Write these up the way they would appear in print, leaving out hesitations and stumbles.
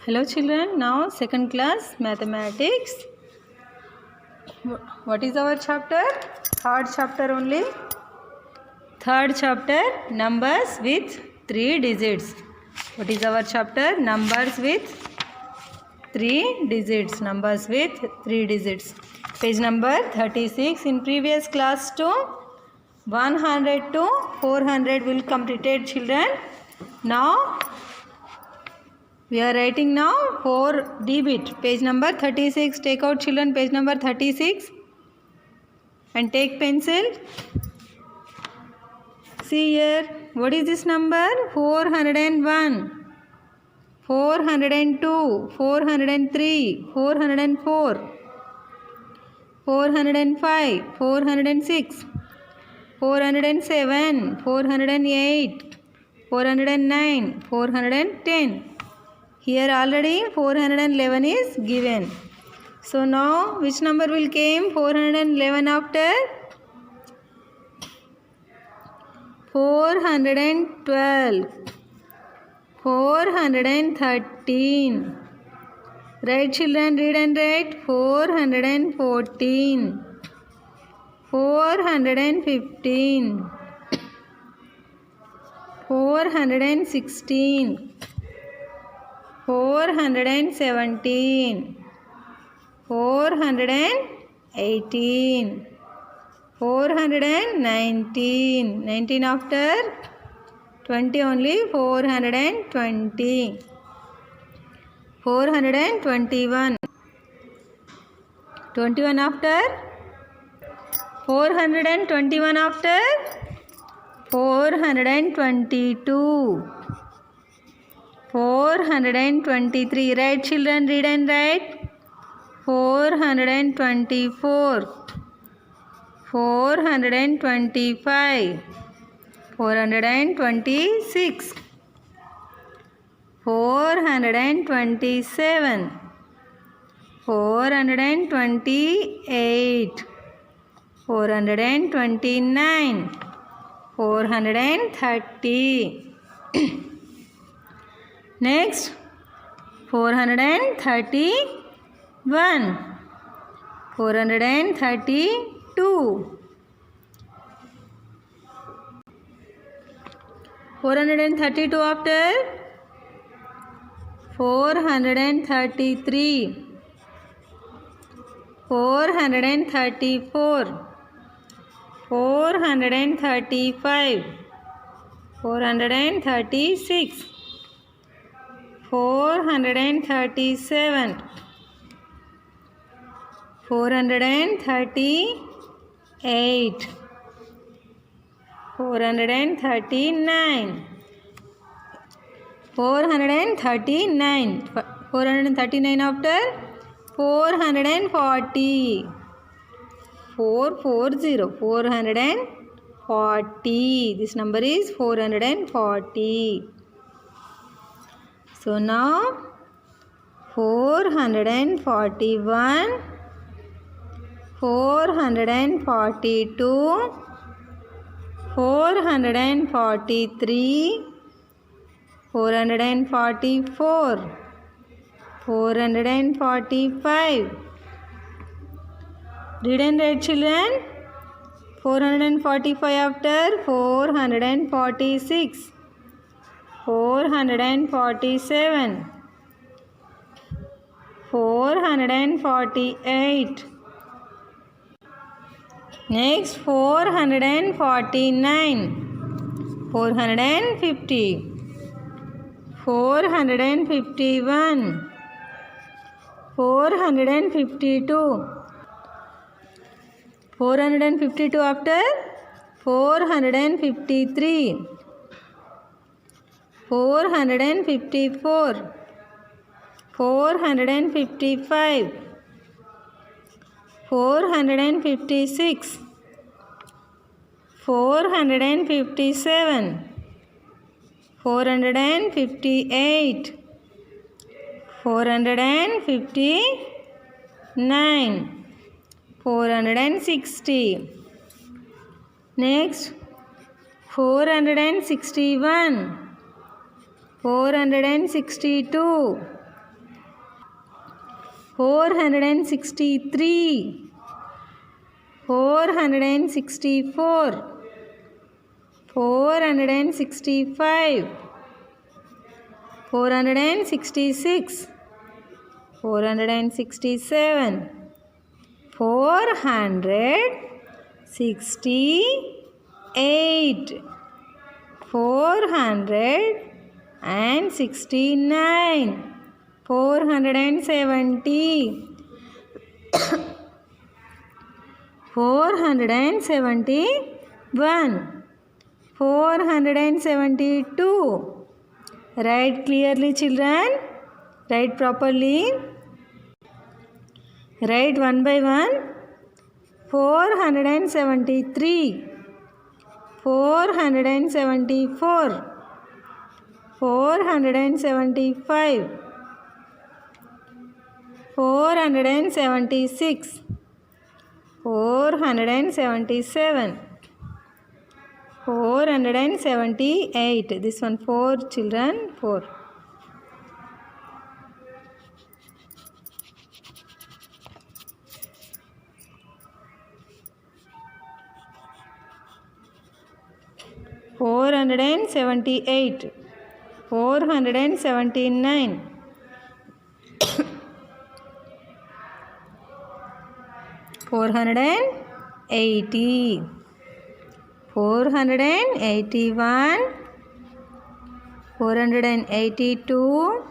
Hello children, now second class mathematics. What is our chapter? Third chapter only. Third chapter, numbers with 3 digits. What is our chapter? Numbers with 3 digits. Numbers with 3 digits. Page number 36. In previous class to 100 to 400 will completed children. Now we are writing now 4 digit. Page number 36. Take out children page number 36 and take pencil. See here. What is this number? 401, 402, 403, 404, 405, 406, 407, 408, 409, 410. Here already 411 is given. So now which number will came? 411 after? 412, 413. Right children, read and write. 414, 415, 416, 417, 418, 419, 19 after 20 only, 420, 421, 21 after 421 after 422, 423. Right children, read and write. 424, 425, 426, 427, 428, 429, 430. Next 431, 432, 432 after 433, 434, 435, 436, 437, 438, 439, 439, 439 after 440, 440, 440. This number is 440. So now 441, 442, 443, 444, 445. Read and write children. 445 after 446, 447, 448. Next 449, 450, 451, 452, 452 after 453, 454, 455, 456, 457, 458, 459, 460. Next 461, 462, 463, 464, 465, 466, 467, 468, 469, 470, 471, 472. Write clearly, children. Write properly. Write one by one. 473, 474, 475, 476, 477, 478. This one 4, children, 4. Four hundred and 78, 479, 480, 481, 482,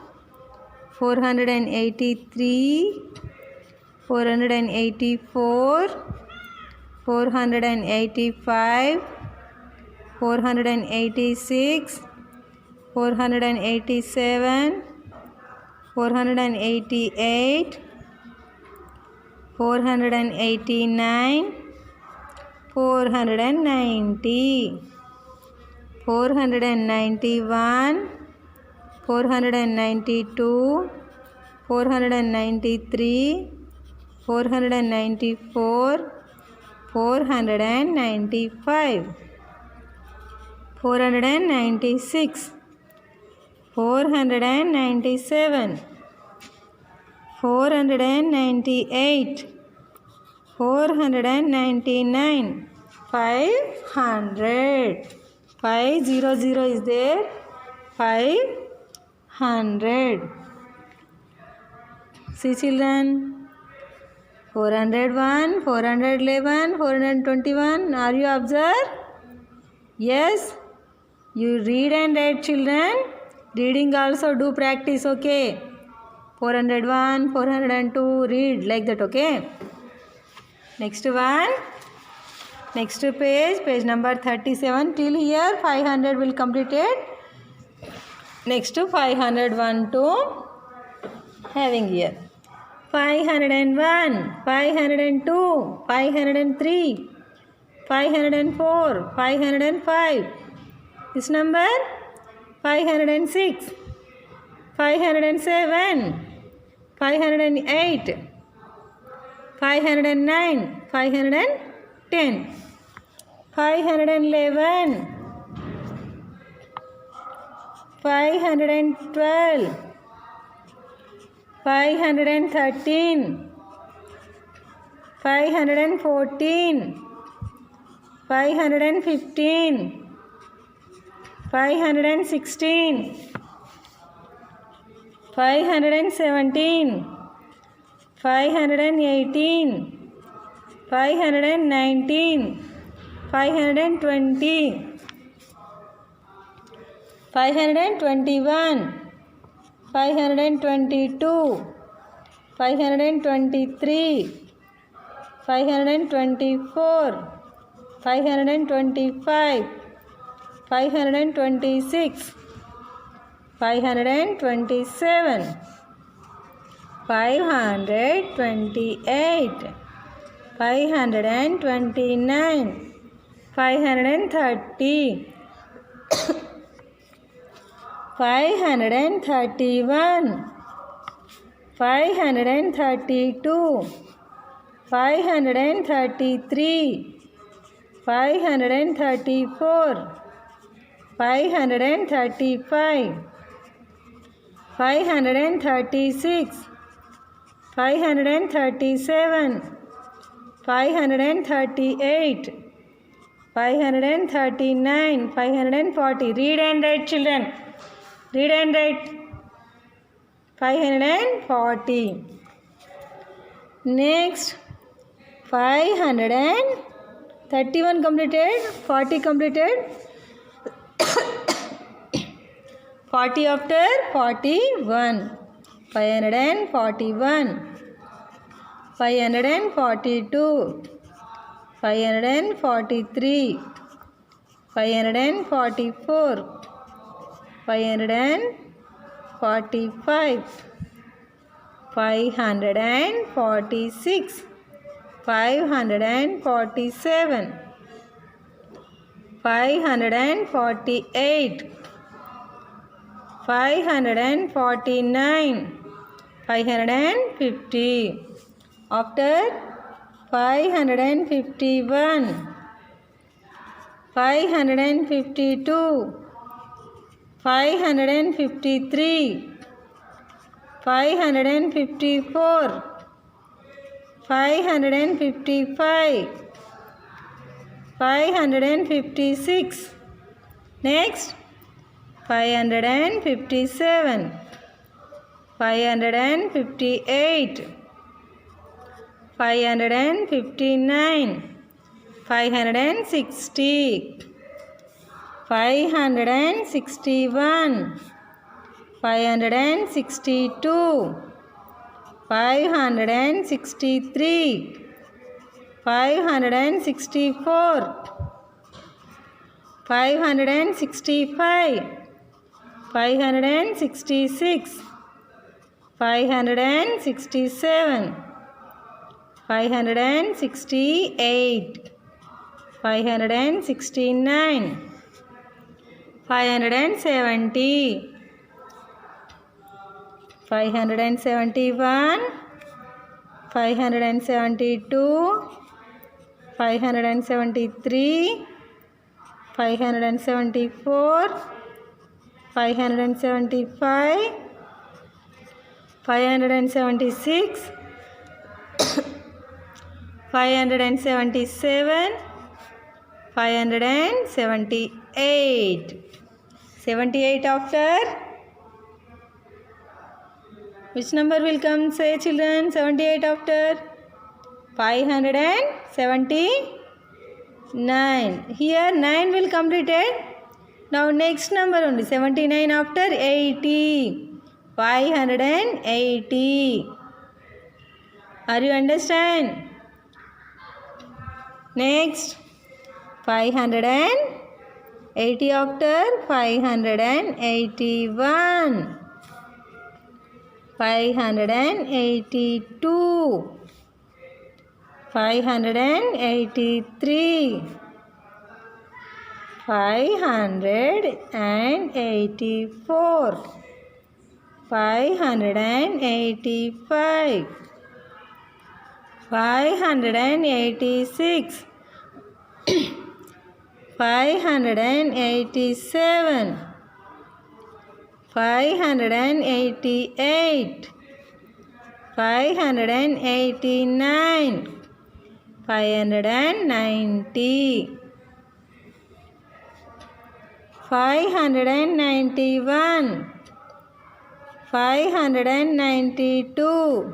483, 484, 485, 486, 487, 488, 489, 490, 491, 492, 493, 494, 495, 496, 497, 498, 499, 500. 500 is there. 500. See, children. 401, 411, 421. Are you observed? Yes. You read and write, children. Reading also do practice, okay? 401, 402. Read like that, okay? Next one. Next page, page number 37. Till here 500 will complete it. Next to 501 to having here. 501, 502, 503, 504, 505. This number 506, 507, 508, 509, 510, 511, 512, 513, 514, 515, 516, 517, 518, 519, 520, 521, 522, 523, 524, 525, 526, 527, 528, 529, 530, 531, 532, 533, 534, 535, 536, 537, 538, 539, 540. Read and write, children. Read and write. 540. Next, 531 completed, 40 completed. 40 after 41. 541, 542, 543, 544, 545, 546, 547, 548, 549, 550. After 551, 552, 553, 554, 555, 556. Next, 557, 558, 559, 560, 561, 562, 563, 564, 565, 566, 567, 568, 569, 570, 571, 572, 573, 574, 575, 576, 577, 578. 78 after which number will come? Say, children. 78 after 579. Here 9 will completed. Now next number only 79 after 80. 580. Are you understand? Next 580 after 581. 582. 583. 584. 585. 586. 587. 588. 589. 590. 591. 592.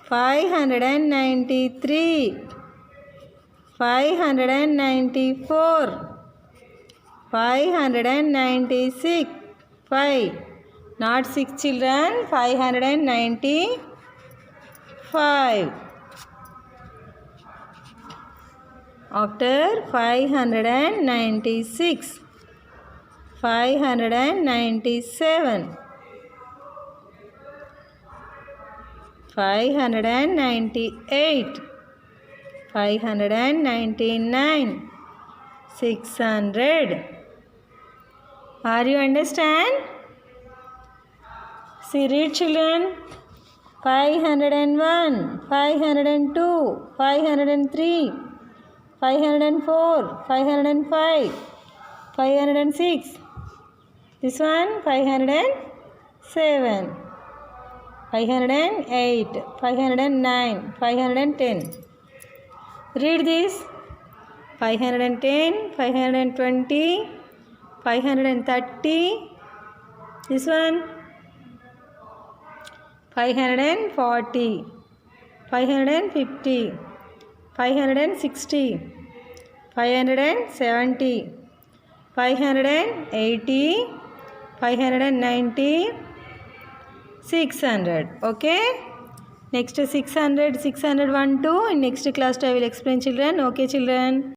593. 594. 596. 5. Not 6, children. 595. After 596. 597. 598. 599. 600. Are you understand? See, read, children. 501, 502, 503, 504, 505, 506. This one 507. 508, 509, 510. Read this. 510, 520, 530. This one. 540, 550, 560, 570, 580, 590, 600. Okay. Next 600, 601 2. In next class I will explain children. Okay children.